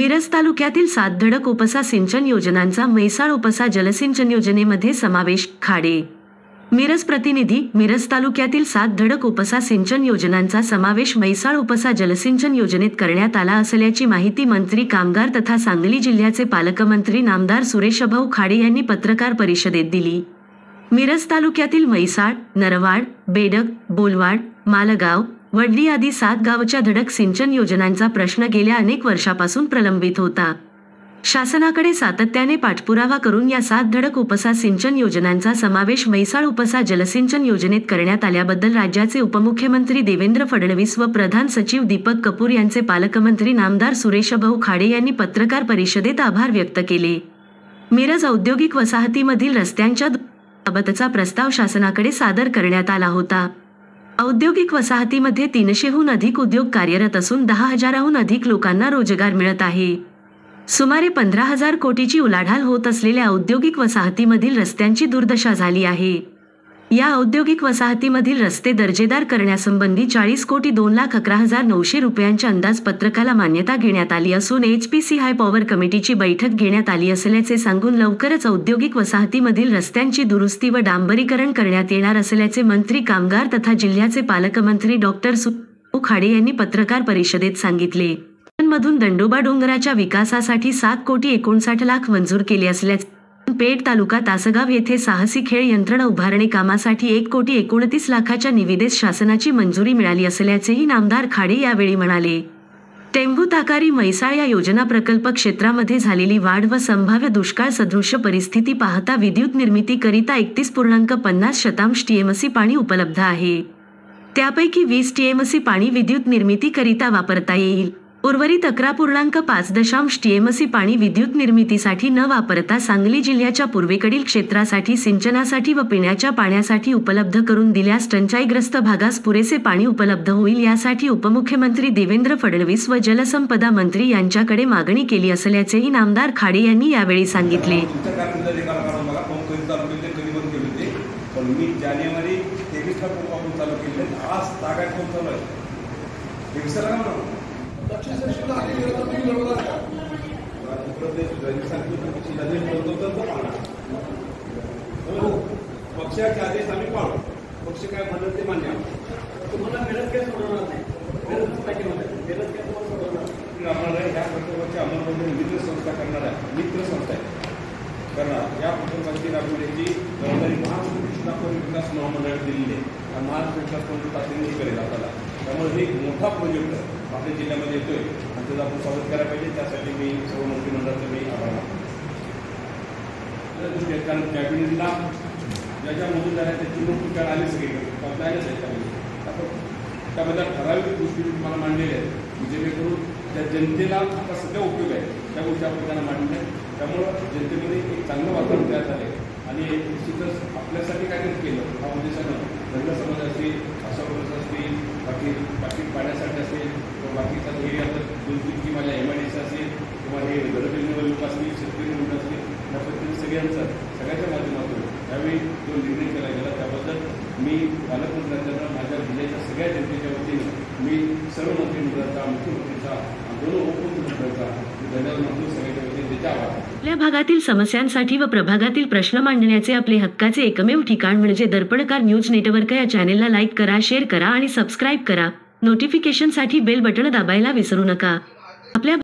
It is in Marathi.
मिरज तालुक्यातील 7 धडक उपसा सिंचन योजनांचा म्हैसाळ उपसा जलसिंचन योजनेमध्ये समावेश. खाडे मिरज प्रतिनिधी. मिरज तालुक्यातील 7 धडक उपसा सिंचन योजनांचा समावेश म्हैसाळ उपसा जलसिंचन योजनेत करण्यात आला असल्याची माहिती मंत्री कामगार तथा सांगली जिल्ह्याचे पालकमंत्री नामदार सुरेशभाऊ खाडे यांनी पत्रकार परिषदेत दिली. मिरज तालुक्यातील म्हैसाळ, नरवाड, बेडग, बोलवाड, मालगाव, वडली आदी 7 गावच्या धडक सिंचन योजनांचा प्रश्न गेल्या अनेक वर्षापासून प्रलंबित होता. शासनाकडे सातत्याने पाठपुरावा करून या 7 धडक उपसा सिंचन योजनांचा समावेश म्हैसाळ उपसा जलसिंचन योजनेत करण्यात आल्याबद्दल राज्याचे उपमुख्यमंत्री देवेंद्र फडणवीस व प्रधान सचिव दीपक कपूर यांचे पालकमंत्री नामदार सुरेशभाऊ खाडे यांनी पत्रकार परिषदेत आभार व्यक्त केले. मिरज औद्योगिक वसाहतीमधील रस्त्यांच्या बाबतचा प्रस्ताव शासनाकडे सादर करण्यात आला होता. औद्योगिक वसाहतीमध्ये 300हून अधिक उद्योग कार्यरत असून 10,000हून अधिक लोकांना रोजगार मिळत आहे. सुमारे 15,000 कोटीची उलाढाल होत असलेल्या औद्योगिक वसाहतीमधील रस्त्यांची दुर्दशा झाली आहे. या औद्योगिक वसाहतीमधील रस्ते दर्जेदार करण्यासंबंधी 40,02,11,900 रुपयांच्या अंदाजपत्रकाला मान्यता घेण्यात आली असून HPC हाय पॉवर कमिटीची बैठक घेण्यात आली असल्याचे सांगून लवकरच औद्योगिक वसाहतीमधील रस्त्यांची दुरुस्ती व डांबरीकरण करण्यात येणार असल्याचे मंत्री कामगार तथा जिल्ह्याचे पालकमंत्री डॉक्टर सुरेशभाऊ खाडे यांनी पत्रकार परिषदेत सांगितले. मधून दंडोबा डोंगराच्या विकासासाठी 7,59,00,000 मंजूर केले असल्याचे, पेठ तालुका तासगाव येथे साहसी खेळ यंत्रणा उभारणी कामासाठी 1,29,00,000च्या निविदेस शासनाची मंजुरी मिळाली असल्याचेही नामदार खाडे यावेळी म्हणाले. टेंभू ताकारी म्हैसाळ या योजना प्रकल्प क्षेत्रामध्ये झालेली वाढ व संभाव्य दुष्काळ सदृश्य परिस्थिती पाहता विद्युत निर्मितीकरिता 31.50 TMC पाणी उपलब्ध आहे. त्यापैकी 20 TMC पाणी विद्युत निर्मितीकरिता वापरता येईल. उर्वरित 11.5 TMC पाणी विद्युत निर्मितीसाठी न वापरता सांगली जिल्ह्याच्या पूर्वेकडील क्षेत्रासाठी सिंचनासाठी व पिण्याच्या पाण्यासाठी उपलब्ध करून दिल्यास टंचाईग्रस्त भागास पुरेसे पाणी उपलब्ध होईल. यासाठी उपमुख्यमंत्री देवेंद्र फडणवीस व जलसंपदा मंत्री यांच्याकडे मागणी केली असल्याचेही नामदार खाडे यांनी यावेळी सांगितले. पक्षाचे आदेश आम्ही पाळू. पक्ष काय म्हणत ते मान्य. तुम्हाला मिळत काय सोडवणार नाही. आम्हाला ह्या प्रकल्पाची अंमलबजावणी मित्र संस्था करणार आहे. मित्र संस्था करणार या प्रकल्पाची राबवण्याची जबाबदारी महाराष्ट्र कृष्णा विकास महामंडळाने दिलेली आहे. महाराष्ट्र विकास मंडळ तातडीने करेल आपल्याला. त्यामुळे हे मोठा प्रोजेक्ट आपल्या जिल्ह्यामध्ये येतोय आणि त्याचं आपण स्वागत करायला पाहिजे. त्यासाठी मी सर्व मंत्रिमंडळाचं मी आभार मानतो. कारण कॅबिनेटला ज्या ज्या मंजूर झाल्या त्याची नोटिफिकेशन आली सगळीकडे पावसायलाच आहे. आपण त्याबद्दल ठराविक गोष्टी तुम्हाला मांडलेल्या आहेत जेणेकरून त्या जनतेला आता सध्या उपयोग आहे त्या गोष्टी आपण त्यांना मांडल्या आहेत. त्यामुळं जनतेमध्ये एक चांगलं वातावरण तयार झालं आहे आणि निश्चितच आपल्यासाठी काय केलं हा उद्देशानं धंदा समाज असेल, अशा प्रकारचं असतील, बाकी पाण्यासाठी असेल किंवा बाकीचा एरिया दूरची माझ्या MIDC असेल किंवा हे गडकिल्ल्यावर लोक असतील, शेतकरी लोक असतील, या पद्धतीने सगळ्याच्या माध्यमातून त्यावेळी जो निर्णय केला गेला त्याबद्दल मी पालकमंत्र्यांना माझ्या जिल्ह्याच्या सगळ्या जनतेच्या वतीने मी सर्व मंत्रिमंडळाचा, मुख्यमंत्रीचा, दोन उपमुख्यमंत्र्यांचा धन्यवाद मानतो. सगळ्याच्या वतीने त्याचे आभार. आपल्या भागातील समस्यांसाठी व प्रभागातील प्रश्न मांडण्याचे आपले हक्काचे एकमेव ठिकाण म्हणजे दर्पणकार न्यूज नेटवर्क. या चॅनेलला लाईक करा, शेअर करा आणि सबस्क्राईब करा. नोटिफिकेशनसाठी बेल बटण दाबायला विसरू नका. आपल्या